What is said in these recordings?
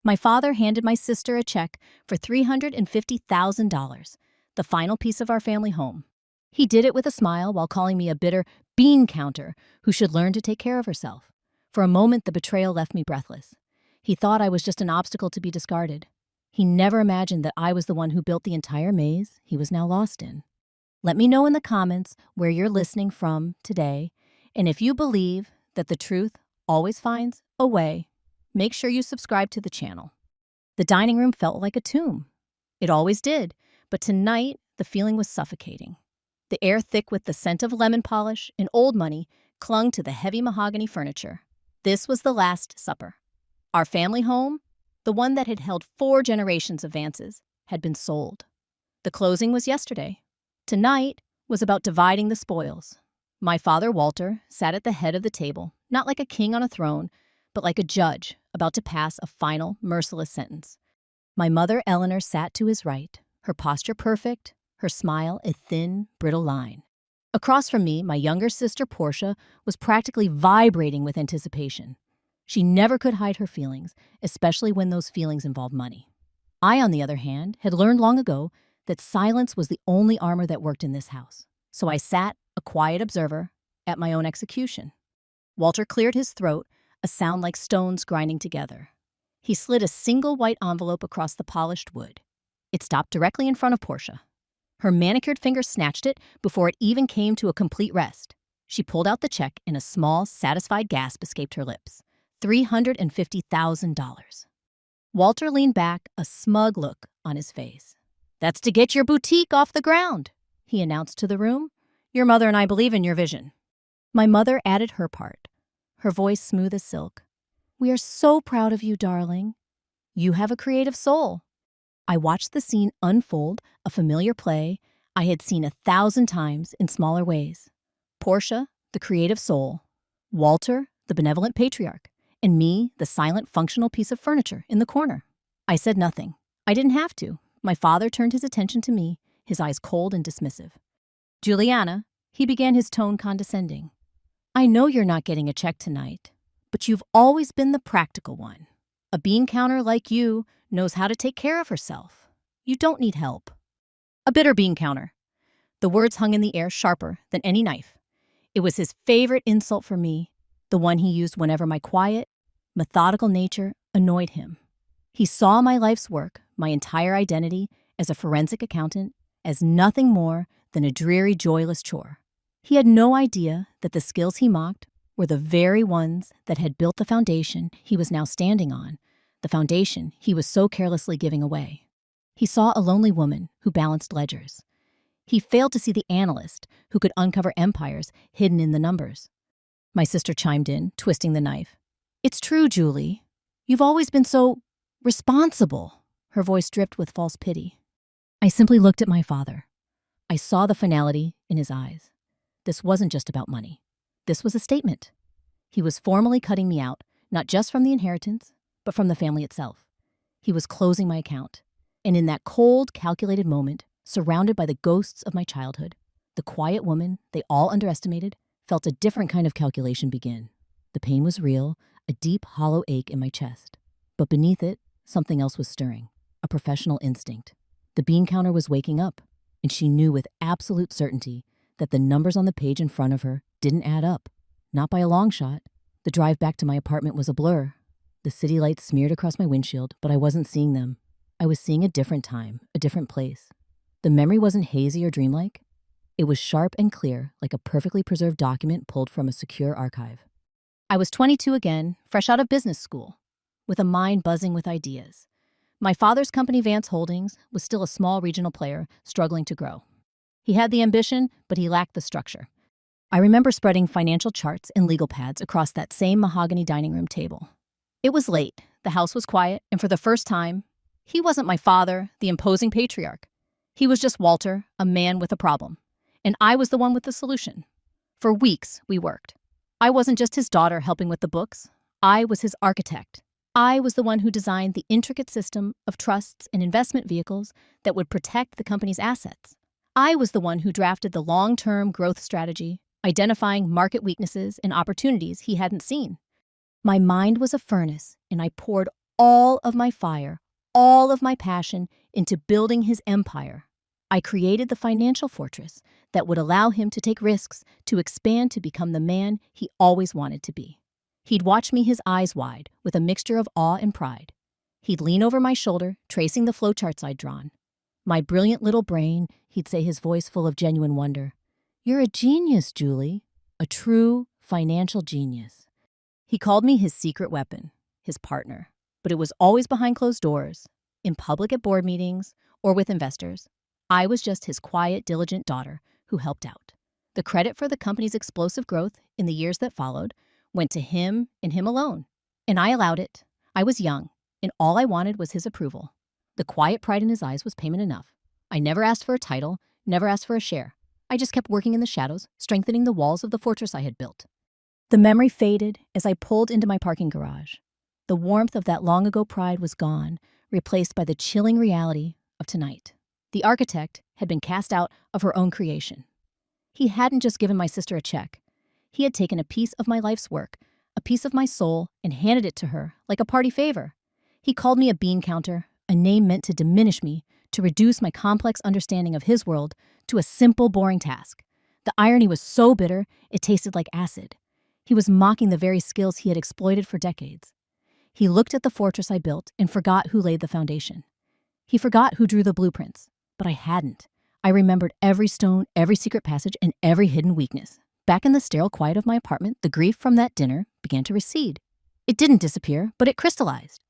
My father handed my sister a check for $350,000, the final piece of our family home. He did it with a smile while calling me a bitter bean counter who should learn to take care of herself. For a moment, the betrayal left me breathless. He thought I was just an obstacle to be discarded. He never imagined that I was the one who built the entire maze he was now lost in. Let me know in the comments where you're listening from today, and if you believe that the truth always finds a way, make sure you subscribe to the channel. The dining room felt like a tomb. It always did, but tonight the feeling was suffocating. The air, thick with the scent of lemon polish and old money, clung to the heavy mahogany furniture. This was the Last Supper. Our family home, the one that had held 4 generations of Vances, had been sold. The closing was yesterday. Tonight was about dividing the spoils. My father, Walter, sat at the head of the table, not like a king on a throne, but like a judge about to pass a final, merciless sentence. My mother, Eleanor, sat to his right, her posture perfect, her smile a thin, brittle line. Across from me, my younger sister, Portia, was practically vibrating with anticipation. She never could hide her feelings, especially when those feelings involved money. I, on the other hand, had learned long ago that silence was the only armor that worked in this house. So I sat, a quiet observer, at my own execution. Walter cleared his throat, a sound like stones grinding together. He slid a single white envelope across the polished wood. It stopped directly in front of Portia. Her manicured fingers snatched it before it even came to a complete rest. She pulled out the check and a small, satisfied gasp escaped her lips. $350,000. Walter leaned back, a smug look on his face. "That's to get your boutique off the ground," he announced to the room. "Your mother and I believe in your vision." My mother added her part, her voice smooth as silk. "We are so proud of you, darling. You have a creative soul." I watched the scene unfold, a familiar play I had seen 1,000 times in smaller ways. Portia, the creative soul. Walter, the benevolent patriarch. And me, the silent, functional piece of furniture in the corner. I said nothing. I didn't have to. My father turned his attention to me, his eyes cold and dismissive. "Julianna," he began, his tone condescending. "I know you're not getting a check tonight, but you've always been the practical one. A bean counter like you knows how to take care of herself. You don't need help." A bitter bean counter. The words hung in the air sharper than any knife. It was his favorite insult for me, the one he used whenever my quiet, methodical nature annoyed him. He saw my life's work, my entire identity, as a forensic accountant, as nothing more than a dreary, joyless chore. He had no idea that the skills he mocked were the very ones that had built the foundation he was now standing on, the foundation he was so carelessly giving away. He saw a lonely woman who balanced ledgers. He failed to see the analyst who could uncover empires hidden in the numbers. My sister chimed in, twisting the knife. "It's true, Julie. You've always been so responsible." Her voice dripped with false pity. I simply looked at my father. I saw the finality in his eyes. This wasn't just about money. This was a statement. He was formally cutting me out, not just from the inheritance, but from the family itself. He was closing my account. And in that cold, calculated moment, surrounded by the ghosts of my childhood, the quiet woman they all underestimated felt a different kind of calculation begin. The pain was real, a deep, hollow ache in my chest. But beneath it, something else was stirring, a professional instinct. The bean counter was waking up, and she knew with absolute certainty that the numbers on the page in front of her didn't add up. Not by a long shot. The drive back to my apartment was a blur. The city lights smeared across my windshield, but I wasn't seeing them. I was seeing a different time, a different place. The memory wasn't hazy or dreamlike. It was sharp and clear, like a perfectly preserved document pulled from a secure archive. I was 22 again, fresh out of business school, with a mind buzzing with ideas. My father's company, Vance Holdings, was still a small regional player, struggling to grow. He had the ambition, but he lacked the structure. I remember spreading financial charts and legal pads across that same mahogany dining room table. It was late, the house was quiet, and for the first time, he wasn't my father, the imposing patriarch. He was just Walter, a man with a problem. And I was the one with the solution. For weeks, we worked. I wasn't just his daughter helping with the books. I was his architect. I was the one who designed the intricate system of trusts and investment vehicles that would protect the company's assets. I was the one who drafted the long-term growth strategy, identifying market weaknesses and opportunities he hadn't seen. My mind was a furnace, and I poured all of my fire, all of my passion into building his empire. I created the financial fortress that would allow him to take risks, to expand to become the man he always wanted to be. He'd watch me, his eyes wide, with a mixture of awe and pride. He'd lean over my shoulder, tracing the flowcharts I'd drawn. My brilliant little brain, he'd say, his voice full of genuine wonder, "You're a genius, Julie, a true financial genius." He called me his secret weapon, his partner, but it was always behind closed doors, in public at board meetings, or with investors. I was just his quiet, diligent daughter who helped out. The credit for the company's explosive growth in the years that followed went to him and him alone, and I allowed it. I was young, and all I wanted was his approval. The quiet pride in his eyes was payment enough. I never asked for a title, never asked for a share. I just kept working in the shadows, strengthening the walls of the fortress I had built. The memory faded as I pulled into my parking garage. The warmth of that long-ago pride was gone, replaced by the chilling reality of tonight. The architect had been cast out of her own creation. He hadn't just given my sister a check. He had taken a piece of my life's work, a piece of my soul, and handed it to her like a party favor. He called me a bean counter, a name meant to diminish me, to reduce my complex understanding of his world to a simple, boring task. The irony was so bitter, it tasted like acid. He was mocking the very skills he had exploited for decades. He looked at the fortress I built and forgot who laid the foundation. He forgot who drew the blueprints, but I hadn't. I remembered every stone, every secret passage, and every hidden weakness. Back in the sterile quiet of my apartment, the grief from that dinner began to recede. It didn't disappear, but it crystallized.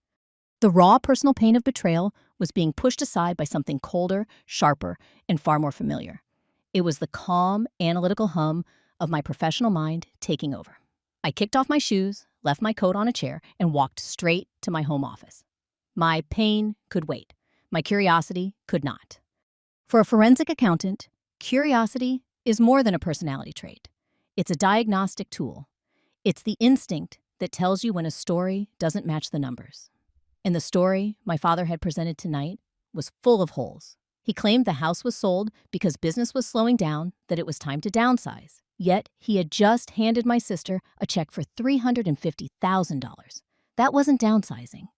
The raw personal pain of betrayal was being pushed aside by something colder, sharper, and far more familiar. It was the calm, analytical hum of my professional mind taking over. I kicked off my shoes, left my coat on a chair, and walked straight to my home office. My pain could wait. My curiosity could not. For a forensic accountant, curiosity is more than a personality trait. It's a diagnostic tool. It's the instinct that tells you when a story doesn't match the numbers. And the story my father had presented tonight was full of holes. He claimed the house was sold because business was slowing down, that it was time to downsize. Yet he had just handed my sister a check for $350,000. That wasn't downsizing.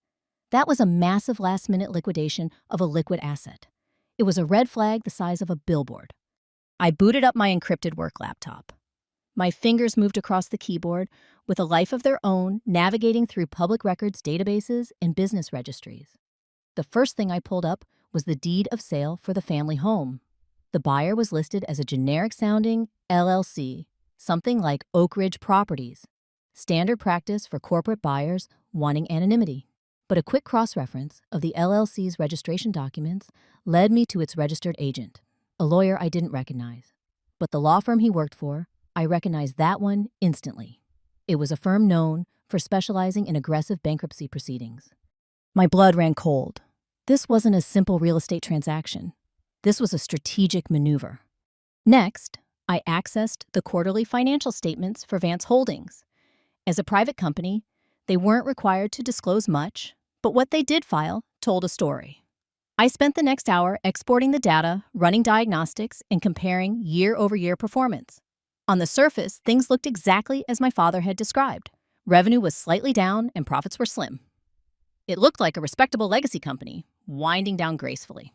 That was a massive last-minute liquidation of a liquid asset. It was a red flag the size of a billboard. I booted up my encrypted work laptop. My fingers moved across the keyboard with a life of their own, navigating through public records databases and business registries. The first thing I pulled up was the deed of sale for the family home. The buyer was listed as a generic-sounding LLC, something like Oak Ridge Properties, standard practice for corporate buyers wanting anonymity. But a quick cross-reference of the LLC's registration documents led me to its registered agent, a lawyer I didn't recognize. But the law firm he worked for, I recognized that one instantly. It was a firm known for specializing in aggressive bankruptcy proceedings. My blood ran cold. This wasn't a simple real estate transaction. This was a strategic maneuver. Next, I accessed the quarterly financial statements for Vance Holdings. As a private company, they weren't required to disclose much, but what they did file told a story. I spent the next hour exporting the data, running diagnostics, and comparing year-over-year performance. On the surface, things looked exactly as my father had described. Revenue was slightly down and profits were slim. It looked like a respectable legacy company, winding down gracefully.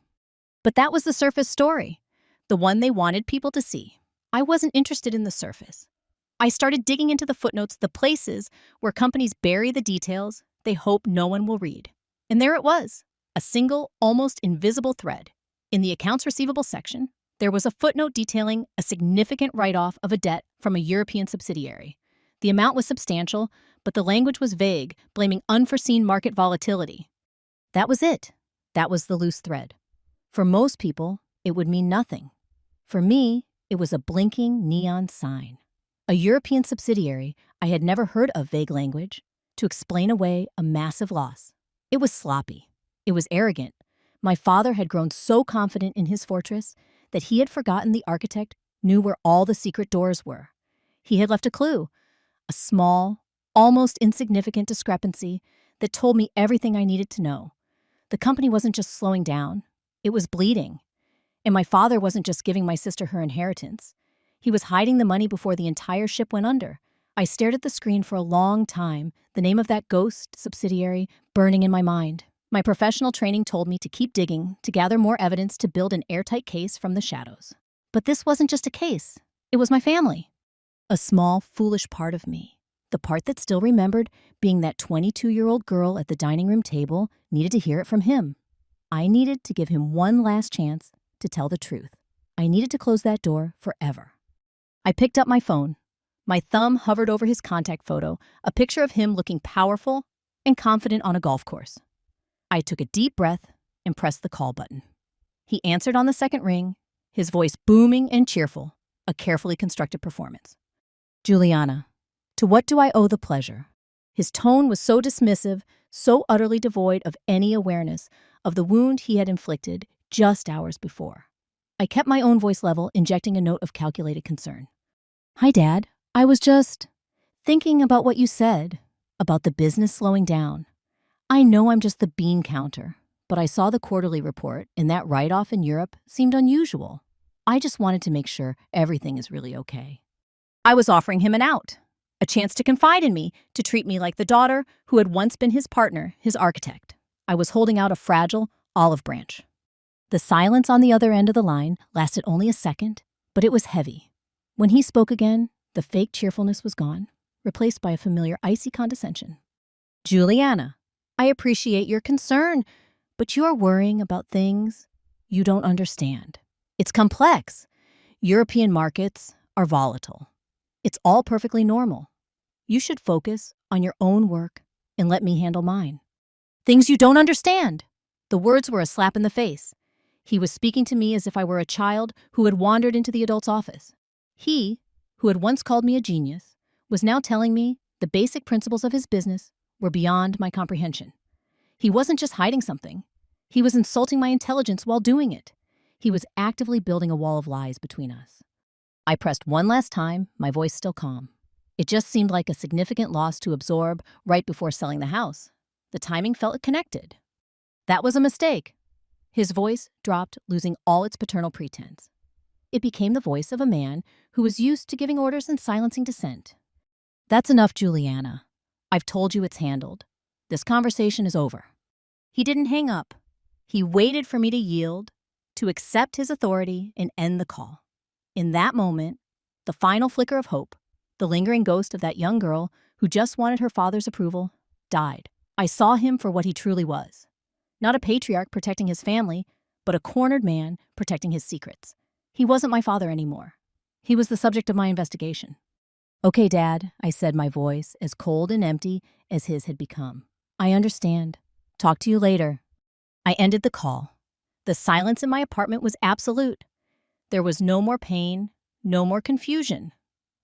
But that was the surface story, the one they wanted people to see. I wasn't interested in the surface. I started digging into the footnotes, the places where companies bury the details they hope no one will read. And there it was, a single, almost invisible thread. In the accounts receivable section, there was a footnote detailing a significant write-off of a debt from a European subsidiary. The amount was substantial, but the language was vague, blaming unforeseen market volatility. That was it. That was the loose thread. For most people, it would mean nothing. For me, it was a blinking neon sign. A European subsidiary I had never heard of vague language to explain away a massive loss. It was sloppy. It was arrogant. My father had grown so confident in his fortress that he had forgotten the architect knew where all the secret doors were. He had left a clue, a small, almost insignificant discrepancy that told me everything I needed to know. The company wasn't just slowing down, it was bleeding. And my father wasn't just giving my sister her inheritance. He was hiding the money before the entire ship went under. I stared at the screen for a long time, the name of that ghost subsidiary burning in my mind. My professional training told me to keep digging, to gather more evidence, to build an airtight case from the shadows. But this wasn't just a case. It was my family. A small, foolish part of me. The part that still remembered being that 22-year-old girl at the dining room table needed to hear it from him. I needed to give him one last chance to tell the truth. I needed to close that door forever. I picked up my phone. My thumb hovered over his contact photo, a picture of him looking powerful and confident on a golf course. I took a deep breath and pressed the call button. He answered on the second ring, his voice booming and cheerful, a carefully constructed performance. Julianna, to what do I owe the pleasure? His tone was so dismissive, so utterly devoid of any awareness of the wound he had inflicted just hours before. I kept my own voice level, injecting a note of calculated concern. Hi, Dad. I was just thinking about what you said, about the business slowing down. I know I'm just the bean counter, but I saw the quarterly report, and that write-off in Europe seemed unusual. I just wanted to make sure everything is really okay. I was offering him an out, a chance to confide in me, to treat me like the daughter who had once been his partner, his architect. I was holding out a fragile olive branch. The silence on the other end of the line lasted only a second, but it was heavy. When he spoke again, the fake cheerfulness was gone, replaced by a familiar icy condescension. Julianna, I appreciate your concern, but you are worrying about things you don't understand. It's complex. European markets are volatile. It's all perfectly normal. You should focus on your own work and let me handle mine. Things you don't understand. The words were a slap in the face. He was speaking to me as if I were a child who had wandered into the adult's office. He, who had once called me a genius, was now telling me the basic principles of his business were beyond my comprehension. He wasn't just hiding something. He was insulting my intelligence while doing it. He was actively building a wall of lies between us. I pressed one last time, my voice still calm. It just seemed like a significant loss to absorb right before selling the house. The timing felt connected. That was a mistake. His voice dropped, losing all its paternal pretense. It became the voice of a man who was used to giving orders and silencing dissent. That's enough, Julianna. I've told you it's handled. This conversation is over. He didn't hang up. He waited for me to yield, to accept his authority and end the call. In that moment, the final flicker of hope, the lingering ghost of that young girl who just wanted her father's approval, died. I saw him for what he truly was. Not a patriarch protecting his family, but a cornered man protecting his secrets. He wasn't my father anymore. He was the subject of my investigation. Okay, Dad, I said, my voice as cold and empty as his had become. I understand. Talk to you later. I ended the call. The silence in my apartment was absolute. There was no more pain, no more confusion.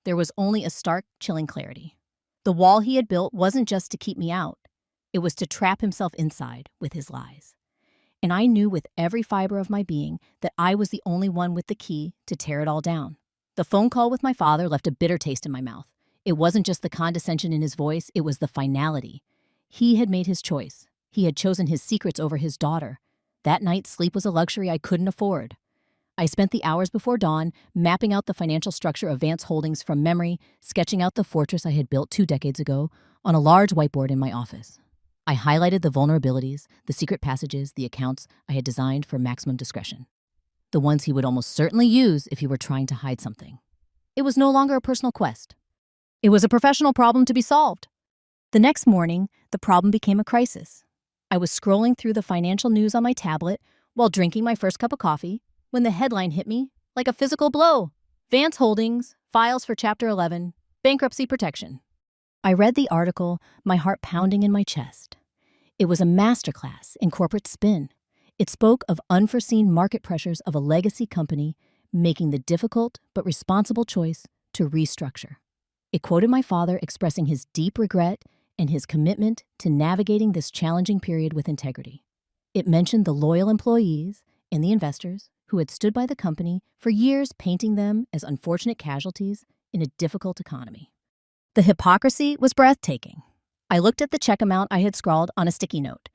There was only a stark, chilling clarity. The wall he had built wasn't just to keep me out. It was to trap himself inside with his lies. And I knew with every fiber of my being that I was the only one with the key to tear it all down. The phone call with my father left a bitter taste in my mouth. It wasn't just the condescension in his voice, it was the finality. He had made his choice. He had chosen his secrets over his daughter. That night, sleep was a luxury I couldn't afford. I spent the hours before dawn mapping out the financial structure of Vance Holdings from memory, sketching out the fortress I had built 2 decades ago on a large whiteboard in my office. I highlighted the vulnerabilities, the secret passages, the accounts I had designed for maximum discretion. The ones he would almost certainly use if he were trying to hide something. It was no longer a personal quest. It was a professional problem to be solved. The next morning, the problem became a crisis. I was scrolling through the financial news on my tablet while drinking my first cup of coffee when the headline hit me like a physical blow. Vance Holdings files for Chapter 11, bankruptcy protection. I read the article, my heart pounding in my chest. It was a masterclass in corporate spin. It spoke of unforeseen market pressures of a legacy company making the difficult but responsible choice to restructure. It quoted my father expressing his deep regret and his commitment to navigating this challenging period with integrity. It mentioned the loyal employees and the investors who had stood by the company for years, painting them as unfortunate casualties in a difficult economy. The hypocrisy was breathtaking. I looked at the check amount I had scrawled on a sticky note.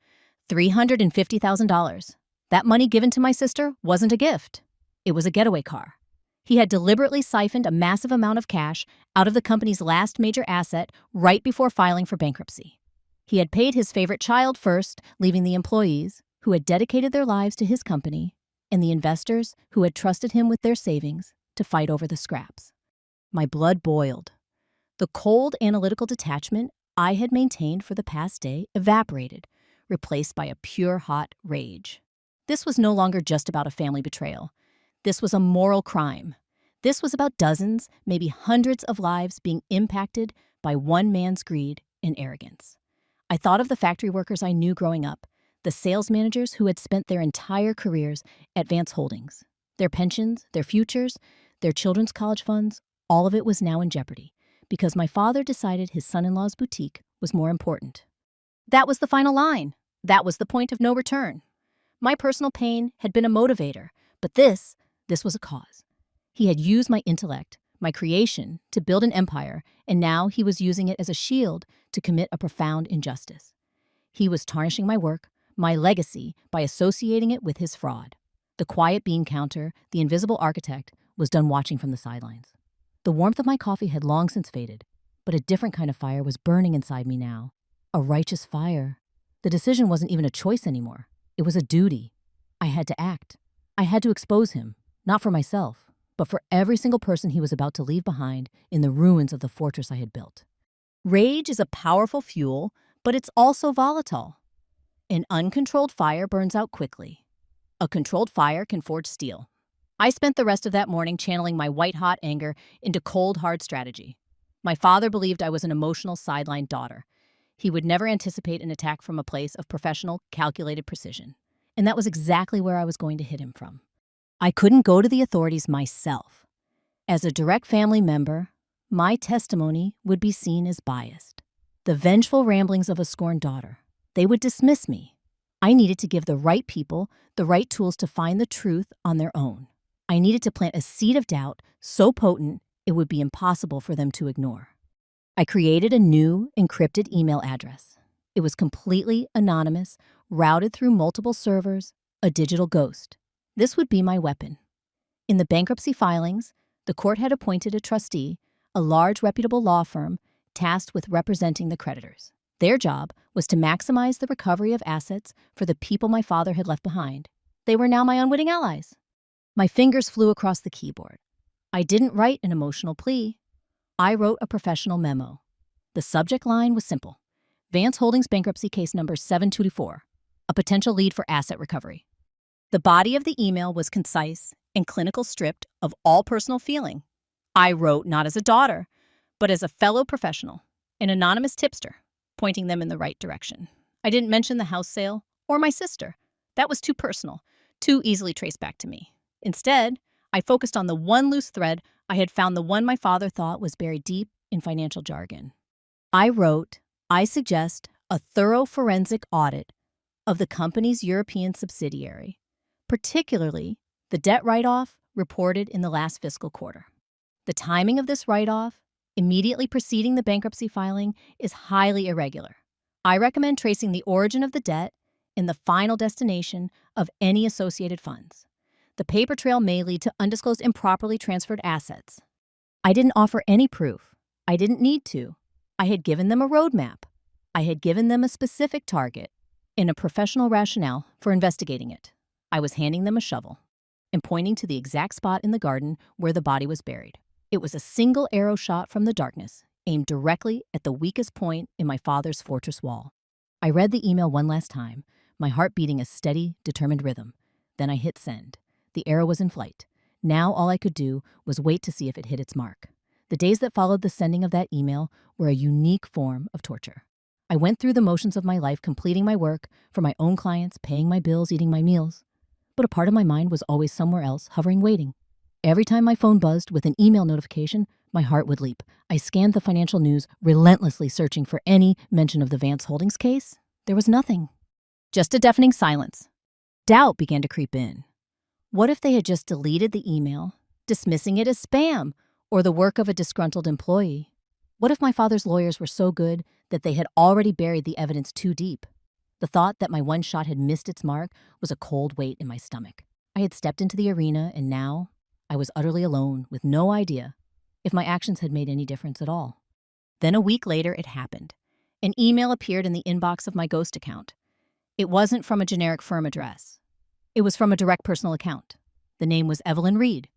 $350,000. That money given to my sister wasn't a gift. It was a getaway car. He had deliberately siphoned a massive amount of cash out of the company's last major asset right before filing for bankruptcy. He had paid his favorite child first, leaving the employees, who had dedicated their lives to his company, and the investors who had trusted him with their savings, to fight over the scraps. My blood boiled. The cold, analytical detachment I had maintained for the past day evaporated, replaced by a pure, hot rage. This was no longer just about a family betrayal. This was a moral crime. This was about dozens, maybe hundreds of lives being impacted by one man's greed and arrogance. I thought of the factory workers I knew growing up, the sales managers who had spent their entire careers at Vance Holdings. Their pensions, their futures, their children's college funds, all of it was now in jeopardy because my father decided his son-in-law's boutique was more important. That was the final line. That was the point of no return. My personal pain had been a motivator, but this was a cause. He had used my intellect, my creation, to build an empire, and now he was using it as a shield to commit a profound injustice. He was tarnishing my work, my legacy, by associating it with his fraud. The quiet bean counter, the invisible architect, was done watching from the sidelines. The warmth of my coffee had long since faded, but a different kind of fire was burning inside me now. A righteous fire. The decision wasn't even a choice anymore. It was a duty. I had to act. I had to expose him, not for myself, but for every single person he was about to leave behind in the ruins of the fortress I had built. Rage is a powerful fuel, but it's also volatile. An uncontrolled fire burns out quickly. A controlled fire can forge steel. I spent the rest of that morning channeling my white-hot anger into cold, hard strategy. My father believed I was an emotional, sidelined daughter. He would never anticipate an attack from a place of professional, calculated precision. And that was exactly where I was going to hit him from. I couldn't go to the authorities myself. As a direct family member, my testimony would be seen as biased. The vengeful ramblings of a scorned daughter. They would dismiss me. I needed to give the right people the right tools to find the truth on their own. I needed to plant a seed of doubt so potent it would be impossible for them to ignore. I created a new, encrypted email address. It was completely anonymous, routed through multiple servers, a digital ghost. This would be my weapon. In the bankruptcy filings, the court had appointed a trustee, a large reputable law firm, tasked with representing the creditors. Their job was to maximize the recovery of assets for the people my father had left behind. They were now my unwitting allies. My fingers flew across the keyboard. I didn't write an emotional plea. I wrote a professional memo. The subject line was simple. Vance Holdings bankruptcy case number 724, a potential lead for asset recovery. The body of the email was concise and clinical, stripped of all personal feeling. I wrote not as a daughter, but as a fellow professional, an anonymous tipster, pointing them in the right direction. I didn't mention the house sale or my sister. That was too personal, too easily traced back to me. Instead, I focused on the one loose thread I had found, the one my father thought was buried deep in financial jargon. I wrote, I suggest a thorough forensic audit of the company's European subsidiary, particularly the debt write-off reported in the last fiscal quarter. The timing of this write-off, immediately preceding the bankruptcy filing, is highly irregular. I recommend tracing the origin of the debt and the final destination of any associated funds. The paper trail may lead to undisclosed, improperly transferred assets. I didn't offer any proof. I didn't need to. I had given them a roadmap. I had given them a specific target and a professional rationale for investigating it. I was handing them a shovel and pointing to the exact spot in the garden where the body was buried. It was a single arrow shot from the darkness, aimed directly at the weakest point in my father's fortress wall. I read the email one last time, my heart beating a steady, determined rhythm. Then I hit send. The arrow was in flight. Now all I could do was wait to see if it hit its mark. The days that followed the sending of that email were a unique form of torture. I went through the motions of my life, completing my work for my own clients, paying my bills, eating my meals. But a part of my mind was always somewhere else, hovering, waiting. Every time my phone buzzed with an email notification, my heart would leap. I scanned the financial news, relentlessly searching for any mention of the Vance Holdings case. There was nothing. Just a deafening silence. Doubt began to creep in. What if they had just deleted the email, dismissing it as spam or the work of a disgruntled employee? What if my father's lawyers were so good that they had already buried the evidence too deep? The thought that my one shot had missed its mark was a cold weight in my stomach. I had stepped into the arena, and now I was utterly alone with no idea if my actions had made any difference at all. Then a week later, it happened. An email appeared in the inbox of my Ghost account. It wasn't from a generic firm address. It was from a direct personal account. The name was Evelyn Reed.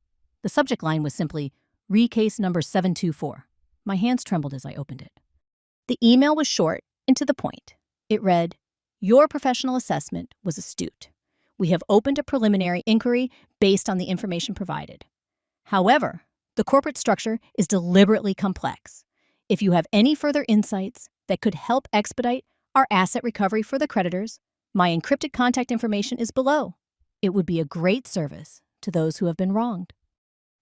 The subject line was simply, Re-case number 724. My hands trembled as I opened it. The email was short and to the point. It read, Your professional assessment was astute. We have opened a preliminary inquiry based on the information provided. However, the corporate structure is deliberately complex. If you have any further insights that could help expedite our asset recovery for the creditors, my encrypted contact information is below. It would be a great service to those who have been wronged.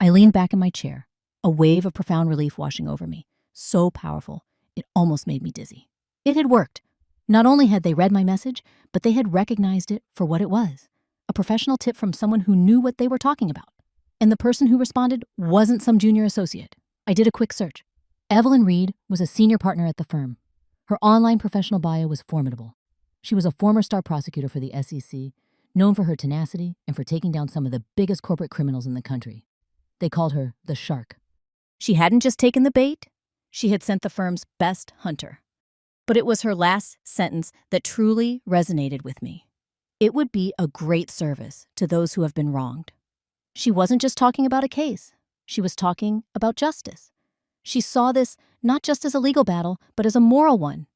I leaned back in my chair, a wave of profound relief washing over me, so powerful it almost made me dizzy. It had worked. Not only had they read my message, but they had recognized it for what it was, a professional tip from someone who knew what they were talking about. And the person who responded wasn't some junior associate. I did a quick search. Evelyn Reed was a senior partner at the firm. Her online professional bio was formidable. She was a former star prosecutor for the SEC, known for her tenacity and for taking down some of the biggest corporate criminals in the country. They called her the Shark. She hadn't just taken the bait, she had sent the firm's best hunter. But it was her last sentence that truly resonated with me. It would be a great service to those who have been wronged. She wasn't just talking about a case. She was talking about justice. She saw this not just as a legal battle, but as a moral one.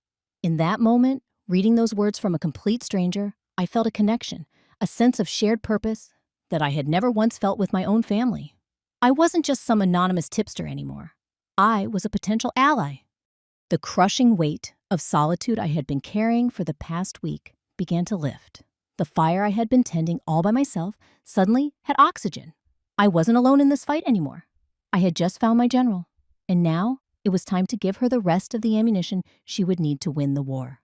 In that moment, reading those words from a complete stranger, I felt a connection, a sense of shared purpose that I had never once felt with my own family. I wasn't just some anonymous tipster anymore. I was a potential ally. The crushing weight of solitude I had been carrying for the past week began to lift. The fire I had been tending all by myself suddenly had oxygen. I wasn't alone in this fight anymore. I had just found my general, and now it was time to give her the rest of the ammunition she would need to win the war.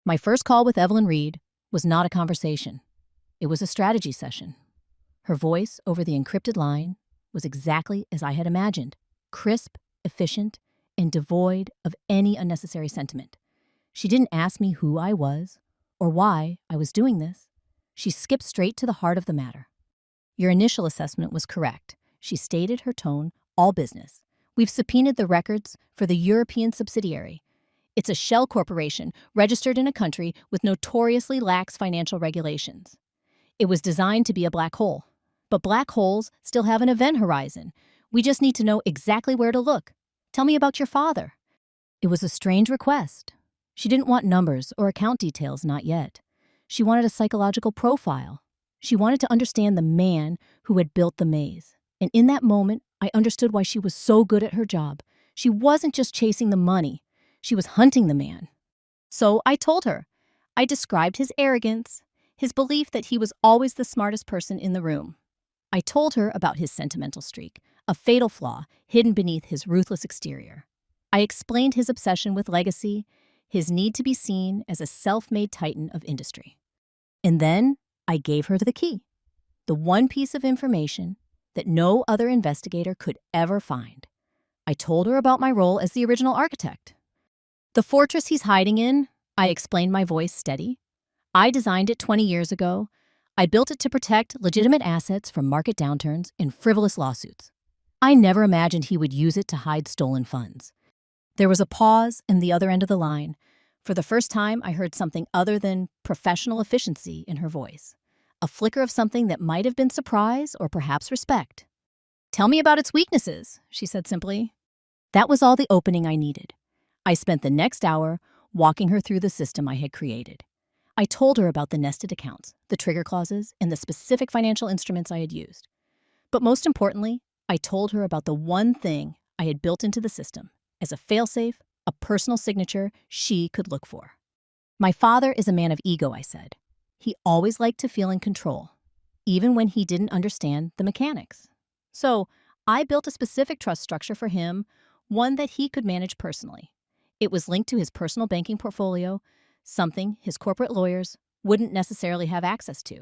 My first call with Evelyn Reed was not a conversation. It was a strategy session. Her voice over the encrypted line was exactly as I had imagined, crisp, efficient, and devoid of any unnecessary sentiment. She didn't ask me who I was or why I was doing this. She skipped straight to the heart of the matter. Your initial assessment was correct. She stated, her tone all business. We've subpoenaed the records for the European subsidiary. It's a shell corporation registered in a country with notoriously lax financial regulations. It was designed to be a black hole. But black holes still have an event horizon. We just need to know exactly where to look. Tell me about your father. It was a strange request. She didn't want numbers or account details, not yet. She wanted a psychological profile. She wanted to understand the man who had built the maze. And in that moment, I understood why she was so good at her job. She wasn't just chasing the money. She was hunting the man. So I told her. I described his arrogance, his belief that he was always the smartest person in the room. I told her about his sentimental streak, a fatal flaw hidden beneath his ruthless exterior. I explained his obsession with legacy, his need to be seen as a self-made titan of industry. And then I gave her the key, the one piece of information that no other investigator could ever find. I told her about my role as the original architect. The fortress he's hiding in, I explained, my voice steady. I designed it 20 years ago. I built it to protect legitimate assets from market downturns and frivolous lawsuits. I never imagined he would use it to hide stolen funds. There was a pause in the other end of the line. For the first time, I heard something other than professional efficiency in her voice, a flicker of something that might have been surprise or perhaps respect. Tell me about its weaknesses, she said simply. That was all the opening I needed. I spent the next hour walking her through the system I had created. I told her about the nested accounts, the trigger clauses, and the specific financial instruments I had used. But most importantly, I told her about the one thing I had built into the system as a failsafe, a personal signature she could look for. My father is a man of ego, I said. He always liked to feel in control, even when he didn't understand the mechanics. So I built a specific trust structure for him, one that he could manage personally. It was linked to his personal banking portfolio, something his corporate lawyers wouldn't necessarily have access to.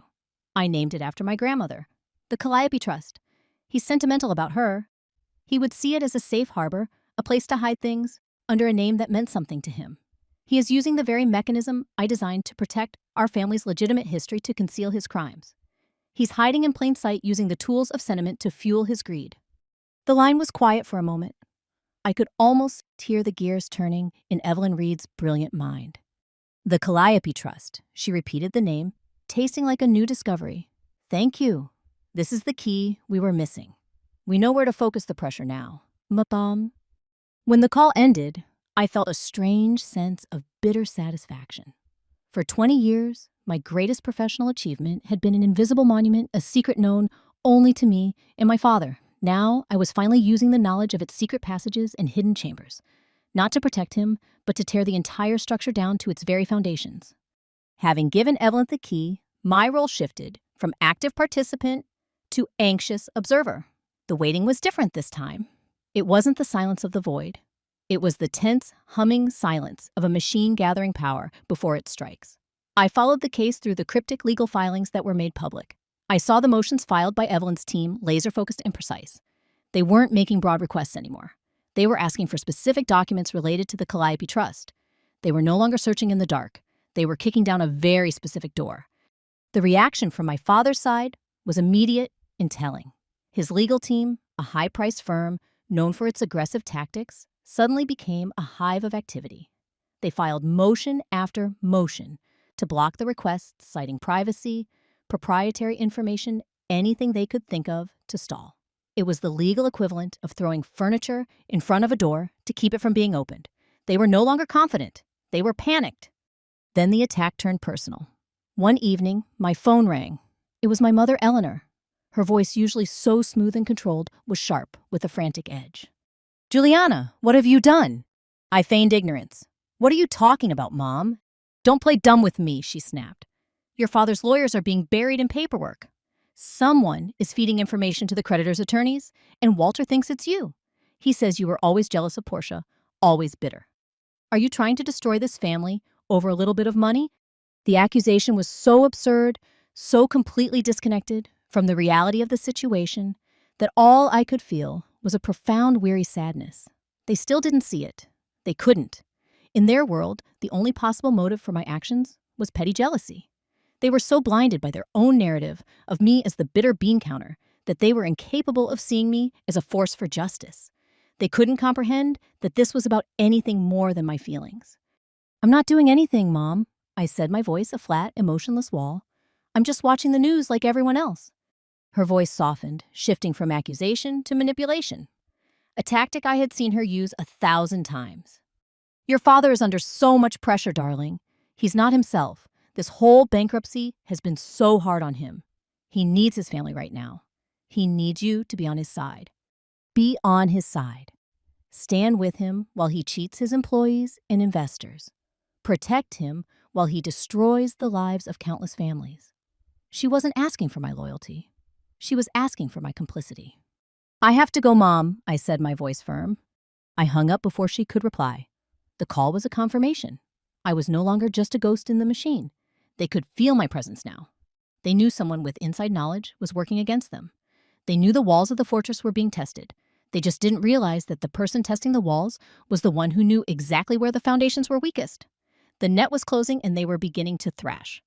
I named it after my grandmother, the Calliope Trust. He's sentimental about her. He would see it as a safe harbor, a place to hide things, under a name that meant something to him. He is using the very mechanism I designed to protect our family's legitimate history to conceal his crimes. He's hiding in plain sight using the tools of sentiment to fuel his greed. The line was quiet for a moment. I could almost hear the gears turning in Evelyn Reed's brilliant mind. The Calliope Trust, she repeated the name, tasting like a new discovery. Thank you. This is the key we were missing. We know where to focus the pressure now. Mom. When the call ended, I felt a strange sense of bitter satisfaction. For 20 years, my greatest professional achievement had been an invisible monument, a secret known only to me and my father. Now, I was finally using the knowledge of its secret passages and hidden chambers, not to protect him, but to tear the entire structure down to its very foundations. Having given Evelyn the key, my role shifted from active participant to anxious observer. The waiting was different this time. It wasn't the silence of the void. It was the tense, humming silence of a machine gathering power before it strikes. I followed the case through the cryptic legal filings that were made public. I saw the motions filed by Evelyn's team laser-focused and precise. They weren't making broad requests anymore. They were asking for specific documents related to the Calliope Trust. They were no longer searching in the dark. They were kicking down a very specific door. The reaction from my father's side was immediate and telling. His legal team, a high-priced firm known for its aggressive tactics, suddenly became a hive of activity. They filed motion after motion to block the requests, citing privacy, proprietary information, anything they could think of to stall. It was the legal equivalent of throwing furniture in front of a door to keep it from being opened. They were no longer confident. They were panicked. Then the attack turned personal. One evening, my phone rang. It was my mother, Eleanor. Her voice, usually so smooth and controlled, was sharp with a frantic edge. Julianna, what have you done? I feigned ignorance. What are you talking about, Mom? Don't play dumb with me, she snapped. Your father's lawyers are being buried in paperwork. Someone is feeding information to the creditors' attorneys, and Walter thinks it's you. He says you were always jealous of Portia, always bitter. Are you trying to destroy this family over a little bit of money? The accusation was so absurd, so completely disconnected from the reality of the situation, that all I could feel was a profound, weary sadness. They still didn't see it. They couldn't. In their world, the only possible motive for my actions was petty jealousy. They were so blinded by their own narrative of me as the bitter bean counter that they were incapable of seeing me as a force for justice. They couldn't comprehend that this was about anything more than my feelings. I'm not doing anything, Mom, I said, my voice a flat, emotionless wall. I'm just watching the news like everyone else. Her voice softened, shifting from accusation to manipulation, a tactic I had seen her use 1,000 times. Your father is under so much pressure, darling. He's not himself. This whole bankruptcy has been so hard on him. He needs his family right now. He needs you to be on his side. Be on his side. Stand with him while he cheats his employees and investors. Protect him while he destroys the lives of countless families. She wasn't asking for my loyalty. She was asking for my complicity. I have to go, Mom, I said, my voice firm. I hung up before she could reply. The call was a confirmation. I was no longer just a ghost in the machine. They could feel my presence now. They knew someone with inside knowledge was working against them. They knew the walls of the fortress were being tested. They just didn't realize that the person testing the walls was the one who knew exactly where the foundations were weakest. The net was closing and they were beginning to thrash.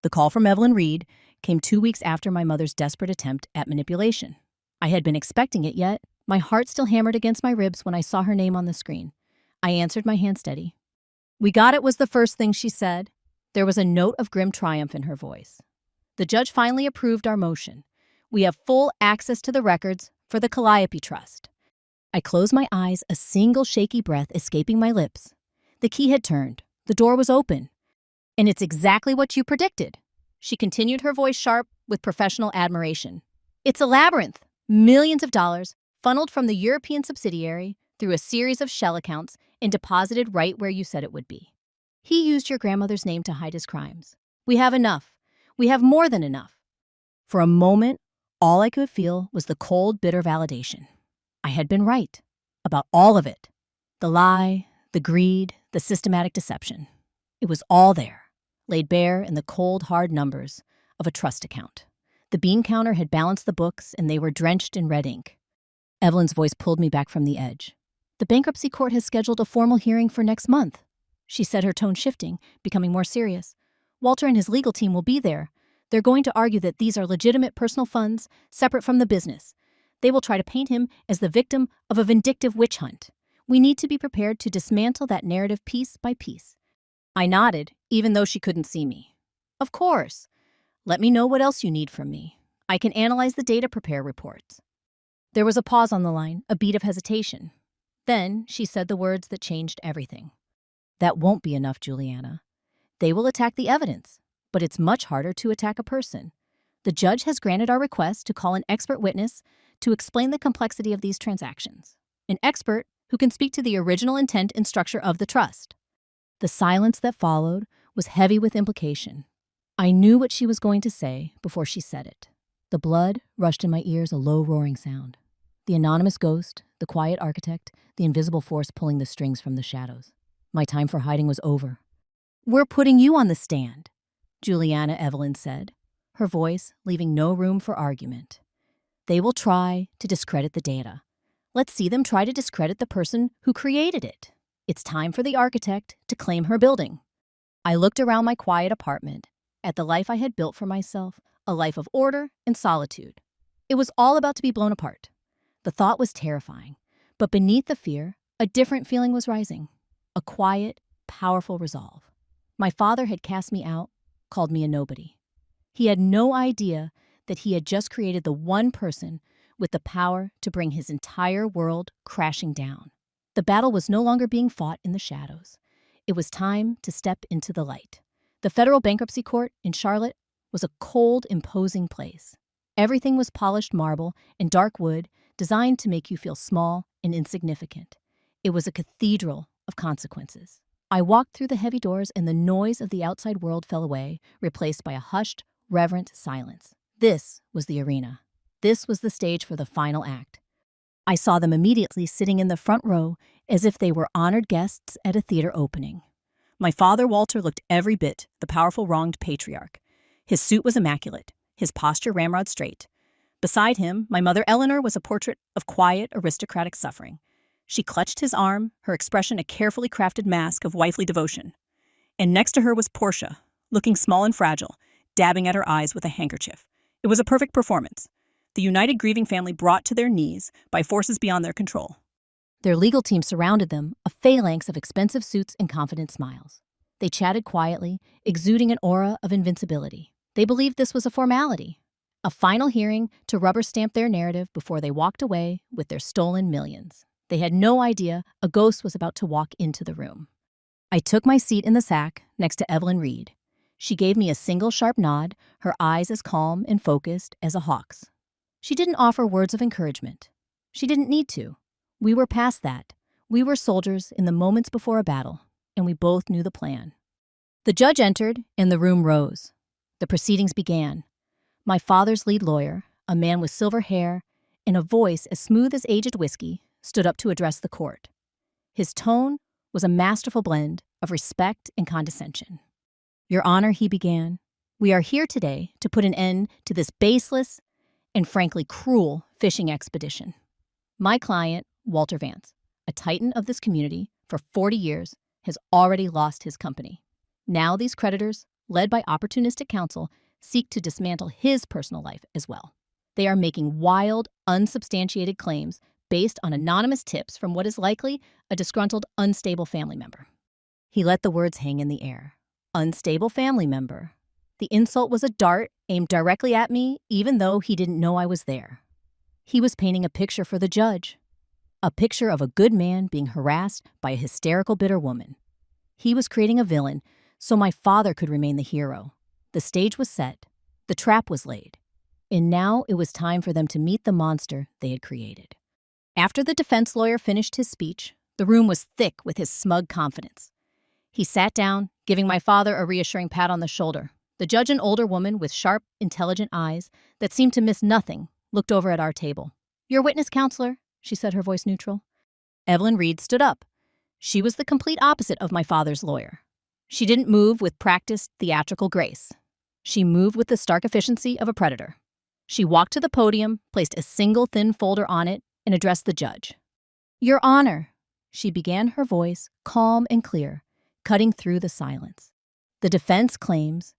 The call from Evelyn Reed came 2 weeks after my mother's desperate attempt at manipulation. I had been expecting it, yet my heart still hammered against my ribs when I saw her name on the screen. I answered, my hand steady. We got it, was the first thing she said. There was a note of grim triumph in her voice. The judge finally approved our motion. We have full access to the records for the Calliope Trust. I closed my eyes, a single shaky breath escaping my lips. The key had turned. The door was open. And it's exactly what you predicted. She continued, her voice sharp with professional admiration. It's a labyrinth. Millions of dollars funneled from the European subsidiary through a series of shell accounts and deposited right where you said it would be. He used your grandmother's name to hide his crimes. We have enough. We have more than enough. For a moment, all I could feel was the cold, bitter validation. I had been right about all of it. The lie, the greed, the systematic deception. It was all there, laid bare in the cold, hard numbers of a trust account. The bean counter had balanced the books, and they were drenched in red ink. Evelyn's voice pulled me back from the edge. The bankruptcy court has scheduled a formal hearing for next month, she said, her tone shifting, becoming more serious. Walter and his legal team will be there. They're going to argue that these are legitimate personal funds separate from the business. They will try to paint him as the victim of a vindictive witch hunt. We need to be prepared to dismantle that narrative piece by piece. I nodded, even though she couldn't see me. Of course. Let me know what else you need from me. I can analyze the data, prepare reports. There was a pause on the line, a beat of hesitation. Then she said the words that changed everything. That won't be enough, Julianna. They will attack the evidence, but it's much harder to attack a person. The judge has granted our request to call an expert witness to explain the complexity of these transactions. An expert who can speak to the original intent and structure of the trust. The silence that followed was heavy with implication. I knew what she was going to say before she said it. The blood rushed in my ears, a low roaring sound. The anonymous ghost, the quiet architect, the invisible force pulling the strings from the shadows. My time for hiding was over. We're putting you on the stand, Julianna Evelyn said, her voice leaving no room for argument. They will try to discredit the data. Let's see them try to discredit the person who created it. It's time for the architect to claim her building. I looked around my quiet apartment, at the life I had built for myself, a life of order and solitude. It was all about to be blown apart. The thought was terrifying, but beneath the fear, a different feeling was rising. A quiet, powerful resolve. My father had cast me out, called me a nobody. He had no idea that he had just created the one person with the power to bring his entire world crashing down. The battle was no longer being fought in the shadows. It was time to step into the light. The federal bankruptcy court in Charlotte was a cold, imposing place. Everything was polished marble and dark wood designed to make you feel small and insignificant. It was a cathedral of consequences. I walked through the heavy doors and the noise of the outside world fell away, replaced by a hushed, reverent silence. This was the arena. This was the stage for the final act. I saw them immediately sitting in the front row as if they were honored guests at a theater opening. My father, Walter, looked every bit the powerful wronged patriarch. His suit was immaculate, his posture ramrod straight. Beside him, my mother, Eleanor, was a portrait of quiet, aristocratic suffering. She clutched his arm, her expression a carefully crafted mask of wifely devotion. And next to her was Portia, looking small and fragile, dabbing at her eyes with a handkerchief. It was a perfect performance. The united grieving family brought to their knees by forces beyond their control. Their legal team surrounded them, a phalanx of expensive suits and confident smiles. They chatted quietly, exuding an aura of invincibility. They believed this was a formality, a final hearing to rubber stamp their narrative before they walked away with their stolen millions. They had no idea a ghost was about to walk into the room. I took my seat in the sack next to Evelyn Reed. She gave me a single sharp nod, her eyes as calm and focused as a hawk's. She didn't offer words of encouragement. She didn't need to. We were past that. We were soldiers in the moments before a battle, and we both knew the plan. The judge entered, and the room rose. The proceedings began. My father's lead lawyer, a man with silver hair and a voice as smooth as aged whiskey, stood up to address the court. His tone was a masterful blend of respect and condescension. Your Honor, he began, we are here today to put an end to this baseless and frankly cruel fishing expedition. My client, Walter Vance, a titan of this community for 40 years, has already lost his company. Now these creditors, led by opportunistic counsel, seek to dismantle his personal life as well. They are making wild, unsubstantiated claims based on anonymous tips from what is likely a disgruntled, unstable family member. He let the words hang in the air. Unstable family member. The insult was a dart aimed directly at me, even though he didn't know I was there. He was painting a picture for the judge. A picture of a good man being harassed by a hysterical, bitter woman. He was creating a villain so my father could remain the hero. The stage was set. The trap was laid. And now it was time for them to meet the monster they had created. After the defense lawyer finished his speech, the room was thick with his smug confidence. He sat down, giving my father a reassuring pat on the shoulder. The judge, an older woman with sharp, intelligent eyes that seemed to miss nothing, looked over at our table. Your witness, counselor, she said, her voice neutral. Evelyn Reed stood up. She was the complete opposite of my father's lawyer. She didn't move with practiced theatrical grace. She moved with the stark efficiency of a predator. She walked to the podium, placed a single thin folder on it, and addressed the judge. Your Honor, she began, her voice calm and clear, cutting through the silence. The defense claims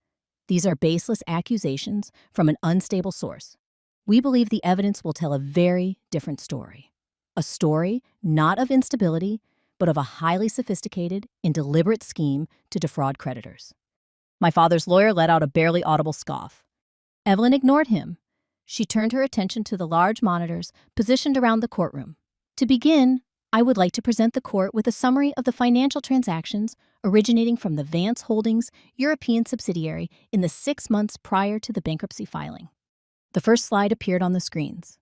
These are baseless accusations from an unstable source. We believe the evidence will tell a very different story. A story not of instability, but of a highly sophisticated and deliberate scheme to defraud creditors. My father's lawyer let out a barely audible scoff. Evelyn ignored him. She turned her attention to the large monitors positioned around the courtroom. To begin, I would like to present the court with a summary of the financial transactions originating from the Vance Holdings European subsidiary in the 6 months prior to the bankruptcy filing. The first slide appeared on the screens.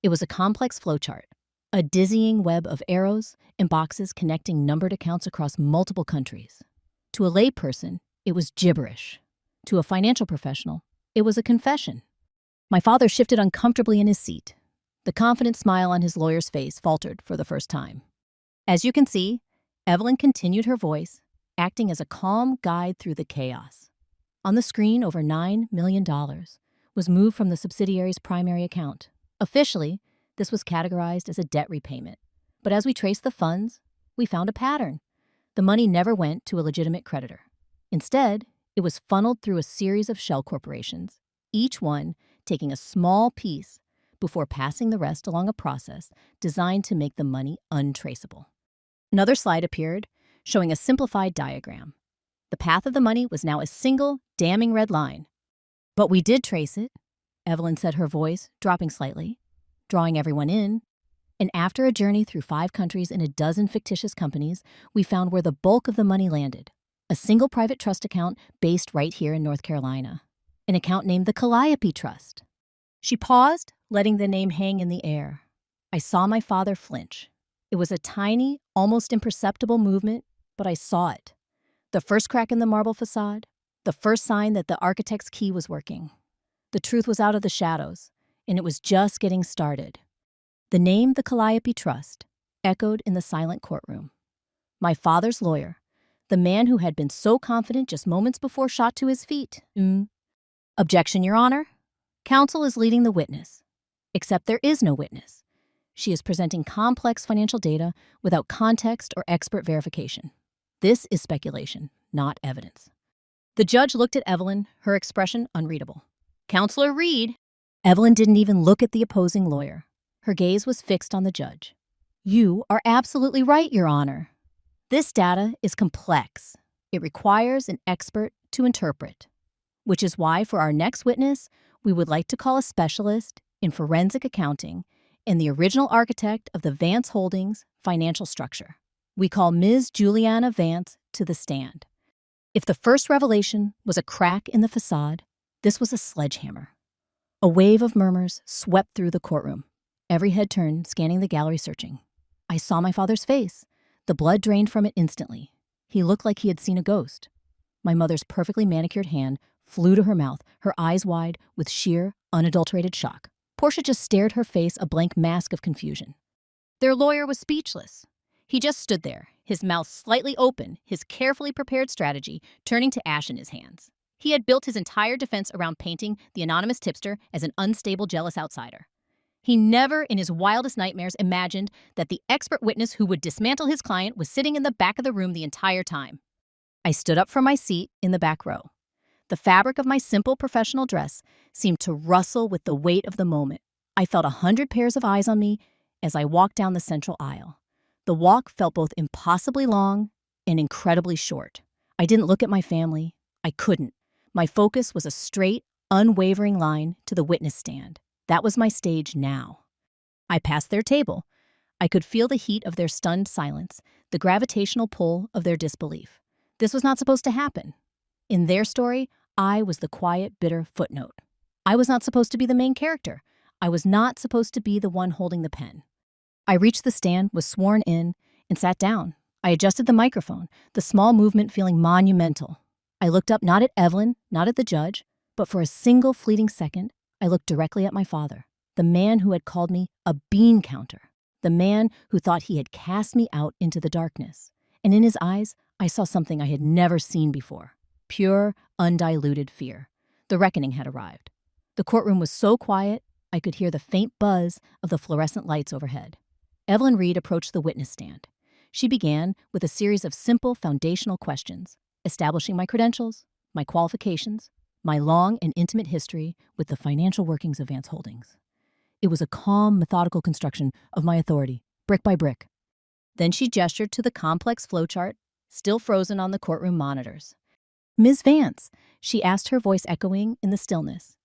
It was a complex flowchart, a dizzying web of arrows and boxes connecting numbered accounts across multiple countries. To a layperson, it was gibberish. To a financial professional, it was a confession. My father shifted uncomfortably in his seat. The confident smile on his lawyer's face faltered for the first time. As you can see, Evelyn continued her voice, acting as a calm guide through the chaos. On the screen, over $9 million was moved from the subsidiary's primary account. Officially, this was categorized as a debt repayment. But as we traced the funds, we found a pattern. The money never went to a legitimate creditor. Instead, it was funneled through a series of shell corporations, each one taking a small piece before passing the rest along a process designed to make the money untraceable. Another slide appeared, showing a simplified diagram. The path of the money was now a single, damning red line. But we did trace it, Evelyn said, her voice dropping slightly, drawing everyone in. And after a journey through 5 countries and a dozen fictitious companies, we found where the bulk of the money landed. A single private trust account based right here in North Carolina. An account named the Calliope Trust. She paused, letting the name hang in the air. I saw my father flinch. It was a tiny, almost imperceptible movement, but I saw it. The first crack in the marble facade, the first sign that the architect's key was working. The truth was out of the shadows, and it was just getting started. The name, the Calliope Trust, echoed in the silent courtroom. My father's lawyer, the man who had been so confident just moments before, shot to his feet. Objection, Your Honor. Counsel is leading the witness. Except there is no witness. She is presenting complex financial data without context or expert verification. This is speculation, not evidence. The judge looked at Evelyn, her expression unreadable. Counselor Reed. Evelyn didn't even look at the opposing lawyer. Her gaze was fixed on the judge. You are absolutely right, Your Honor. This data is complex. It requires an expert to interpret, which is why for our next witness, we would like to call a specialist in forensic accounting and the original architect of the Vance Holdings financial structure. We call Ms. Julianna Vance to the stand. If the first revelation was a crack in the facade, this was a sledgehammer. A wave of murmurs swept through the courtroom. Every head turned, scanning the gallery, searching. I saw my father's face. The blood drained from it instantly. He looked like he had seen a ghost. My mother's perfectly manicured hand flew to her mouth, her eyes wide with sheer, unadulterated shock. Portia just stared, her face a blank mask of confusion. Their lawyer was speechless. He just stood there, his mouth slightly open, his carefully prepared strategy turning to ash in his hands. He had built his entire defense around painting the anonymous tipster as an unstable, jealous outsider. He never in his wildest nightmares imagined that the expert witness who would dismantle his client was sitting in the back of the room the entire time. I stood up from my seat in the back row. The fabric of my simple professional dress seemed to rustle with the weight of the moment. I felt 100 pairs of eyes on me as I walked down the central aisle. The walk felt both impossibly long and incredibly short. I didn't look at my family. I couldn't. My focus was a straight, unwavering line to the witness stand. That was my stage now. I passed their table. I could feel the heat of their stunned silence, the gravitational pull of their disbelief. This was not supposed to happen. In their story, I was the quiet, bitter footnote. I was not supposed to be the main character. I was not supposed to be the one holding the pen. I reached the stand, was sworn in, and sat down. I adjusted the microphone, the small movement feeling monumental. I looked up not at Evelyn, not at the judge, but for a single fleeting second, I looked directly at my father, the man who had called me a bean counter, the man who thought he had cast me out into the darkness. And in his eyes, I saw something I had never seen before. Pure, undiluted fear. The reckoning had arrived. The courtroom was so quiet, I could hear the faint buzz of the fluorescent lights overhead. Evelyn Reed approached the witness stand. She began with a series of simple foundational questions, establishing my credentials, my qualifications, my long and intimate history with the financial workings of Vance Holdings. It was a calm, methodical construction of my authority, brick by brick. Then she gestured to the complex flowchart, still frozen on the courtroom monitors. "Ms. Vance," she asked, her voice echoing in the stillness,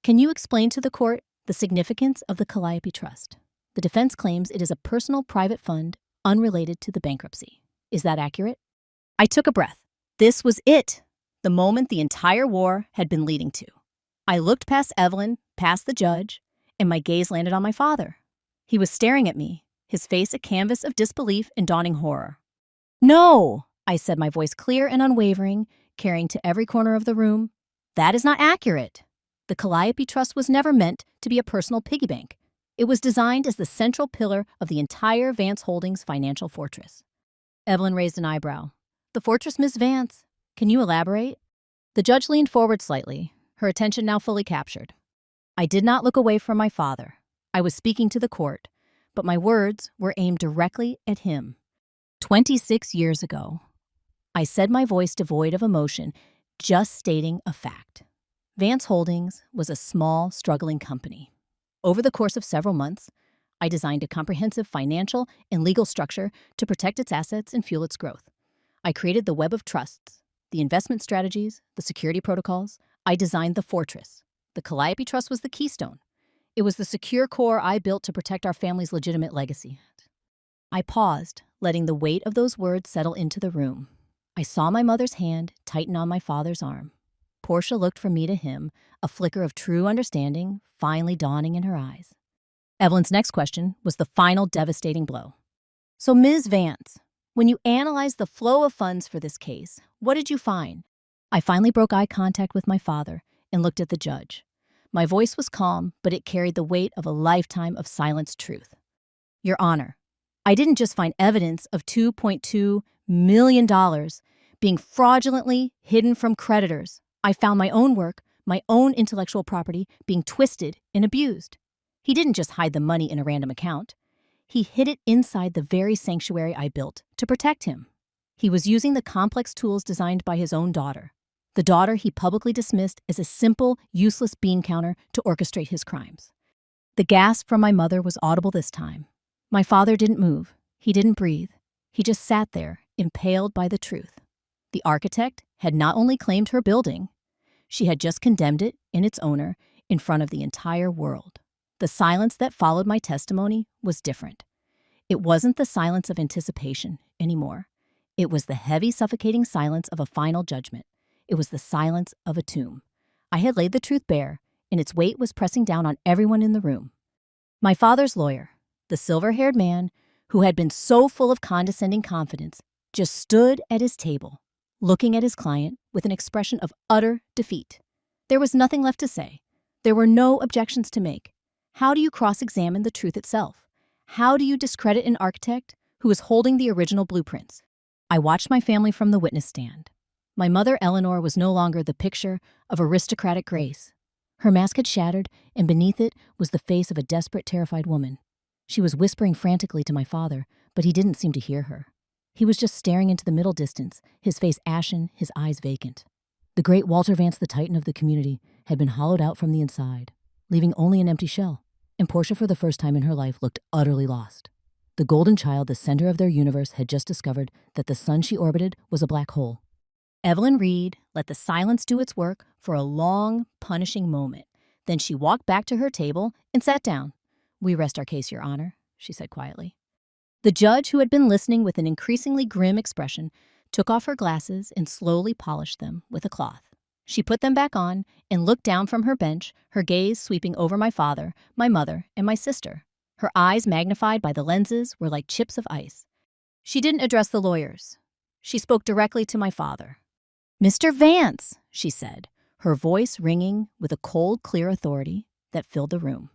"can you explain to the court the significance of the Calliope Trust? The defense claims it is a personal private fund unrelated to the bankruptcy. Is that accurate?" I took a breath. This was it, the moment the entire war had been leading to. I looked past Evelyn, past the judge, and my gaze landed on my father. He was staring at me, his face a canvas of disbelief and dawning horror. "No," I said, my voice clear and unwavering, carrying to every corner of the room. "That is not accurate. The Calliope Trust was never meant to be a personal piggy bank. It was designed as the central pillar of the entire Vance Holdings financial fortress." Evelyn raised an eyebrow. "The fortress, Miss Vance? Can you elaborate?" The judge leaned forward slightly, her attention now fully captured. I did not look away from my father. I was speaking to the court, but my words were aimed directly at him. 26 years ago, I said, my voice devoid of emotion, just stating a fact. Vance Holdings was a small, struggling company. Over the course of several months, I designed a comprehensive financial and legal structure to protect its assets and fuel its growth. I created the web of trusts, the investment strategies, the security protocols. I designed the fortress. The Calliope Trust was the keystone. It was the secure core I built to protect our family's legitimate legacy. I paused, letting the weight of those words settle into the room. I saw my mother's hand tighten on my father's arm. Portia looked from me to him, a flicker of true understanding finally dawning in her eyes. Evelyn's next question was the final devastating blow. "So, Ms. Vance, when you analyzed the flow of funds for this case, what did you find?" I finally broke eye contact with my father and looked at the judge. My voice was calm, but it carried the weight of a lifetime of silenced truth. "Your Honor, I didn't just find evidence of $2.2 million being fraudulently hidden from creditors. I found my own work, my own intellectual property being twisted and abused. He didn't just hide the money in a random account. He hid it inside the very sanctuary I built to protect him. He was using the complex tools designed by his own daughter, the daughter he publicly dismissed as a simple, useless bean counter to orchestrate his crimes." The gasp from my mother was audible this time. My father didn't move. He didn't breathe. He just sat there, impaled by the truth. The architect had not only claimed her building, she had just condemned it and its owner in front of the entire world. The silence that followed my testimony was different. It wasn't the silence of anticipation anymore. It was the heavy, suffocating silence of a final judgment. It was the silence of a tomb. I had laid the truth bare, and its weight was pressing down on everyone in the room. My father's lawyer, the silver-haired man who had been so full of condescending confidence, just stood at his table, looking at his client with an expression of utter defeat. There was nothing left to say. There were no objections to make. How do you cross-examine the truth itself? How do you discredit an architect who is holding the original blueprints? I watched my family from the witness stand. My mother, Eleanor, was no longer the picture of aristocratic grace. Her mask had shattered, and beneath it was the face of a desperate, terrified woman. She was whispering frantically to my father, but he didn't seem to hear her. He was just staring into the middle distance, his face ashen, his eyes vacant. The great Walter Vance, the titan of the community, had been hollowed out from the inside, leaving only an empty shell, and Portia, for the first time in her life, looked utterly lost. The golden child, the center of their universe, had just discovered that the sun she orbited was a black hole. Evelyn Reed let the silence do its work for a long, punishing moment. Then she walked back to her table and sat down. "We rest our case, Your Honor," she said quietly. The judge, who had been listening with an increasingly grim expression, took off her glasses and slowly polished them with a cloth. She put them back on and looked down from her bench, her gaze sweeping over my father, my mother, and my sister. Her eyes, magnified by the lenses, were like chips of ice. She didn't address the lawyers. She spoke directly to my father. "Mr. Vance," she said, her voice ringing with a cold, clear authority that filled the room.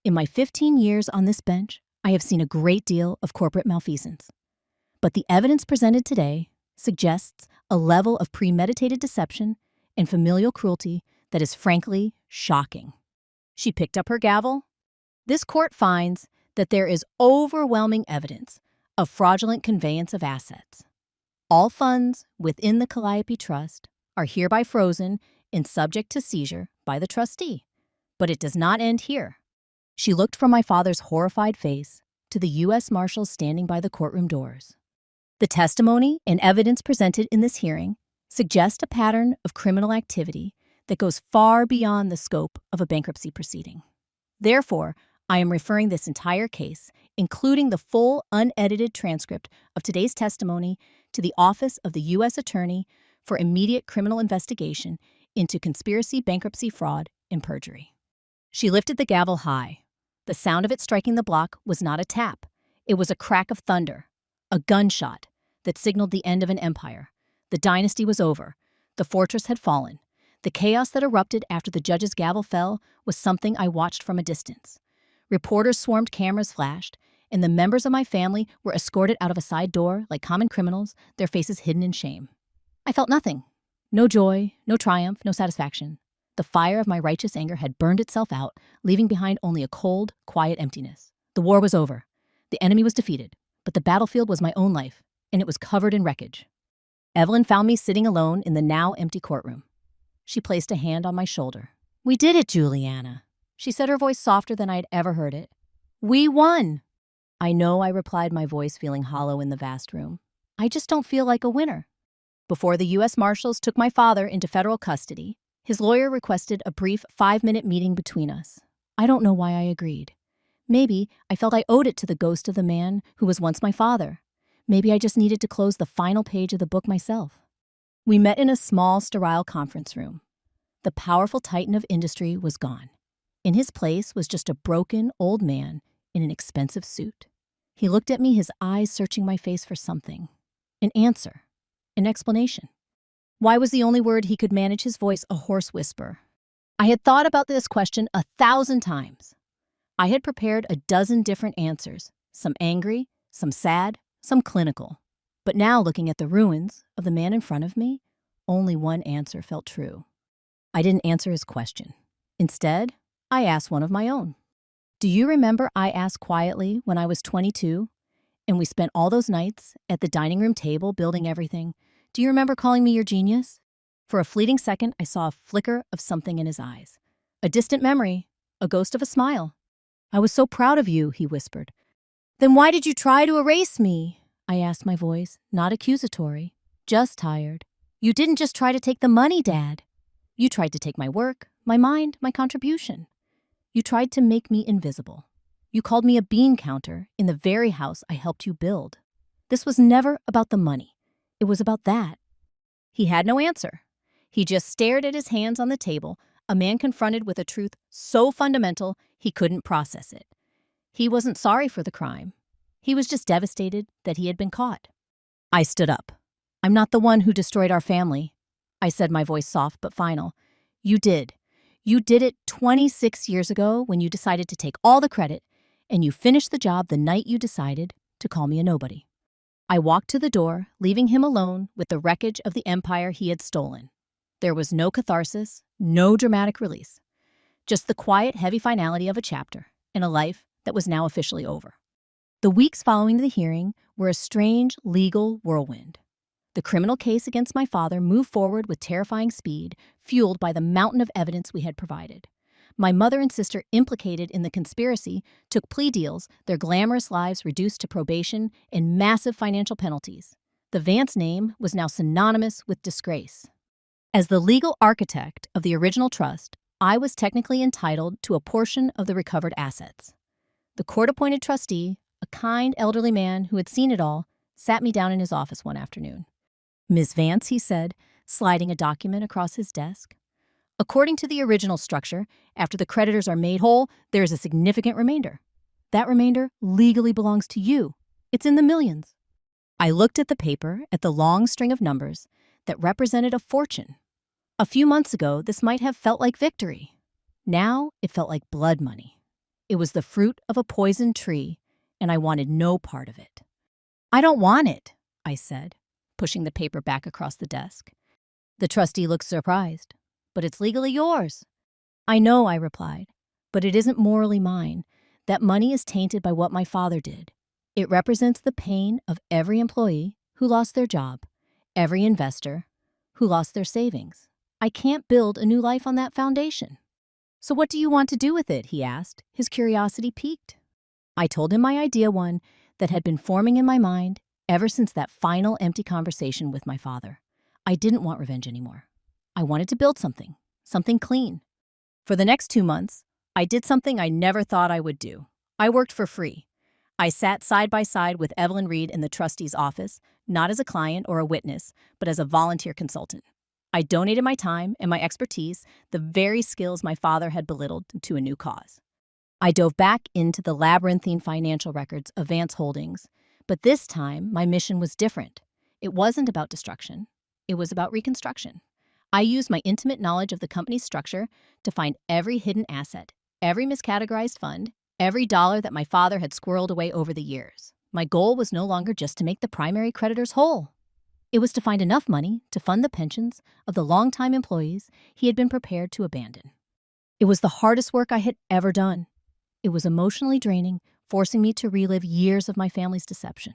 "In my 15 years on this bench, I have seen a great deal of corporate malfeasance. But the evidence presented today suggests a level of premeditated deception and familial cruelty that is frankly shocking." She picked up her gavel. "This court finds that there is overwhelming evidence of fraudulent conveyance of assets. All funds within the Calliope Trust are hereby frozen and subject to seizure by the trustee. But it does not end here. She looked from my father's horrified face to the U.S. Marshals standing by the courtroom doors. The testimony and evidence presented in this hearing suggest a pattern of criminal activity that goes far beyond the scope of a bankruptcy proceeding. Therefore, I am referring this entire case, including the full unedited transcript of today's testimony, to the Office of the U.S. Attorney for immediate criminal investigation into conspiracy, bankruptcy, fraud, and perjury. She lifted the gavel high. The sound of it striking the block was not a tap. It was a crack of thunder, a gunshot that signaled the end of an empire. The dynasty was over. The fortress had fallen. The chaos that erupted after the judge's gavel fell was something I watched from a distance. Reporters swarmed, cameras flashed, and the members of my family were escorted out of a side door like common criminals, their faces hidden in shame. I felt nothing. No joy, no triumph, no satisfaction. The fire of my righteous anger had burned itself out, leaving behind only a cold, quiet emptiness. The war was over. The enemy was defeated, but the battlefield was my own life, and it was covered in wreckage. Evelyn found me sitting alone in the now empty courtroom. She placed a hand on my shoulder. "We did it, Julianna," she said, her voice softer than I had ever heard it. "We won." "I know," I replied, my voice feeling hollow in the vast room. "I just don't feel like a winner." Before the U.S. Marshals took my father into federal custody, his lawyer requested a brief 5-minute meeting between us. I don't know why I agreed. Maybe I felt I owed it to the ghost of the man who was once my father. Maybe I just needed to close the final page of the book myself. We met in a small, sterile conference room. The powerful titan of industry was gone. In his place was just a broken old man in an expensive suit. He looked at me, his eyes searching my face for something. An answer. An explanation. Why was the only word he could manage, his voice a hoarse whisper? I had thought about this question 1,000 times. I had prepared a dozen different answers, some angry, some sad, some clinical. But now, looking at the ruins of the man in front of me, only one answer felt true. I didn't answer his question. Instead, I asked one of my own. "Do you remember," I asked quietly, "when I was 22, and we spent all those nights at the dining room table building everything? Do you remember calling me your genius?" For a fleeting second, I saw a flicker of something in his eyes. A distant memory, a ghost of a smile. "I was so proud of you," he whispered. "Then why did you try to erase me?" I asked, my voice not accusatory, just tired. "You didn't just try to take the money, Dad. You tried to take my work, my mind, my contribution. You tried to make me invisible. You called me a bean counter in the very house I helped you build. This was never about the money. It was about that." He had no answer. He just stared at his hands on the table, a man confronted with a truth so fundamental he couldn't process it. He wasn't sorry for the crime. He was just devastated that he had been caught. I stood up. "I'm not the one who destroyed our family," I said, my voice soft but final. "You did. You did it 26 years ago when you decided to take all the credit, and you finished the job the night you decided to call me a nobody." I walked to the door, leaving him alone with the wreckage of the empire he had stolen. There was no catharsis, no dramatic release. Just the quiet, heavy finality of a chapter in a life that was now officially over. The weeks following the hearing were a strange legal whirlwind. The criminal case against my father moved forward with terrifying speed, fueled by the mountain of evidence we had provided. My mother and sister implicated in the conspiracy took plea deals, their glamorous lives reduced to probation and massive financial penalties. The Vance name was now synonymous with disgrace. As the legal architect of the original trust, I was technically entitled to a portion of the recovered assets. The court-appointed trustee, a kind elderly man who had seen it all, sat me down in his office one afternoon. "Ms. Vance," he said, sliding a document across his desk. "According to the original structure, after the creditors are made whole, there is a significant remainder. That remainder legally belongs to you. It's in the millions." I looked at the paper, at the long string of numbers that represented a fortune. A few months ago, this might have felt like victory. Now, it felt like blood money. It was the fruit of a poisoned tree, and I wanted no part of it. "I don't want it," I said, pushing the paper back across the desk. The trustee looked surprised. "But it's legally yours." "I know," I replied, "but it isn't morally mine. That money is tainted by what my father did. It represents the pain of every employee who lost their job, every investor who lost their savings. I can't build a new life on that foundation. So what do you want to do with it? He asked, his curiosity piqued. I told him my idea, one that had been forming in my mind ever since that final empty conversation with my father. I didn't want revenge anymore. I wanted to build something clean. For the next 2 months, I did something I never thought I would do. I worked for free. I sat side by side with Evelyn Reed in the trustee's office, not as a client or a witness, but as a volunteer consultant. I donated my time and my expertise, the very skills my father had belittled, to a new cause. I dove back into the labyrinthine financial records of Vance Holdings, but this time my mission was different. It wasn't about destruction. It was about reconstruction. I used my intimate knowledge of the company's structure to find every hidden asset, every miscategorized fund, every dollar that my father had squirreled away over the years. My goal was no longer just to make the primary creditors whole. It was to find enough money to fund the pensions of the longtime employees he had been prepared to abandon. It was the hardest work I had ever done. It was emotionally draining, forcing me to relive years of my family's deception.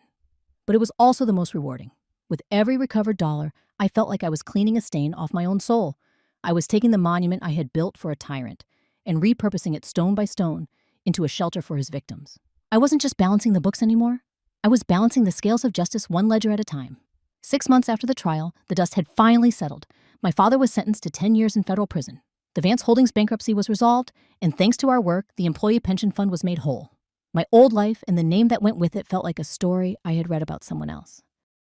But it was also the most rewarding. With every recovered dollar, I felt like I was cleaning a stain off my own soul. I was taking the monument I had built for a tyrant and repurposing it stone by stone into a shelter for his victims. I wasn't just balancing the books anymore. I was balancing the scales of justice one ledger at a time. 6 months after the trial, the dust had finally settled. My father was sentenced to 10 years in federal prison. The Vance Holdings bankruptcy was resolved, and thanks to our work, the employee pension fund was made whole. My old life and the name that went with it felt like a story I had read about someone else.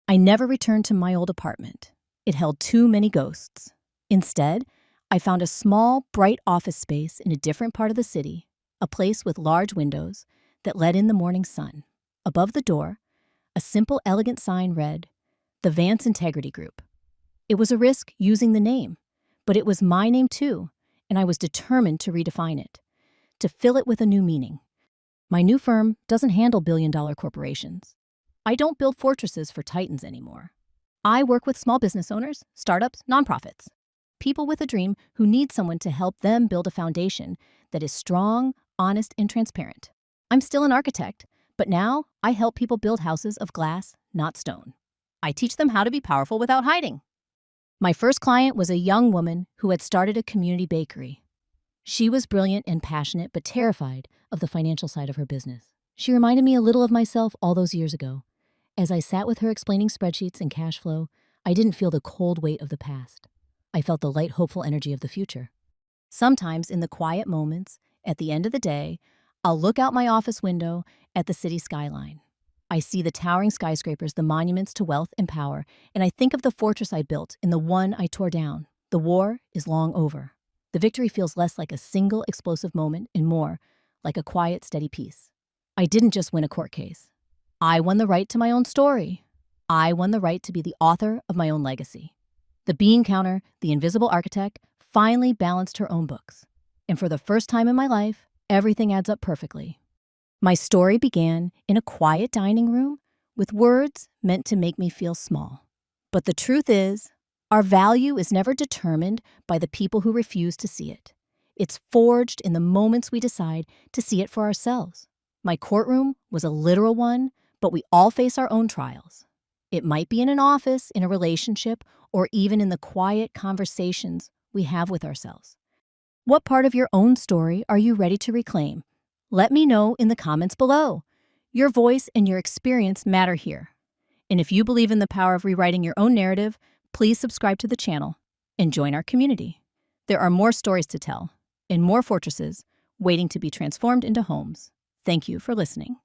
I never returned to my old apartment. It held too many ghosts. Instead, I found a small, bright office space in a different part of the city, a place with large windows that let in the morning sun. Above the door, a simple, elegant sign read, "The Vance Integrity Group." It was a risk using the name, but it was my name too, and I was determined to redefine it, to fill it with a new meaning. My new firm doesn't handle billion-dollar corporations. I don't build fortresses for titans anymore. I work with small business owners, startups, nonprofits, people with a dream who need someone to help them build a foundation that is strong, honest, and transparent. I'm still an architect, but now I help people build houses of glass, not stone. I teach them how to be powerful without hiding. My first client was a young woman who had started a community bakery. She was brilliant and passionate, but terrified of the financial side of her business. She reminded me a little of myself all those years ago. As I sat with her explaining spreadsheets and cash flow, I didn't feel the cold weight of the past. I felt the light, hopeful energy of the future. Sometimes in the quiet moments, at the end of the day, I'll look out my office window at the city skyline. I see the towering skyscrapers, the monuments to wealth and power, and I think of the fortress I built and the one I tore down. The war is long over. The victory feels less like a single explosive moment and more like a quiet, steady peace. I didn't just win a court case. I won the right to my own story. I won the right to be the author of my own legacy. The bean counter, the invisible architect, finally balanced her own books. And for the first time in my life, everything adds up perfectly. My story began in a quiet dining room with words meant to make me feel small. But the truth is, our value is never determined by the people who refuse to see it. It's forged in the moments we decide to see it for ourselves. My courtroom was a literal one, but we all face our own trials. It might be in an office, in a relationship, or even in the quiet conversations we have with ourselves. What part of your own story are you ready to reclaim? Let me know in the comments below. Your voice and your experience matter here. And if you believe in the power of rewriting your own narrative, please subscribe to the channel and join our community. There are more stories to tell and more fortresses waiting to be transformed into homes. Thank you for listening.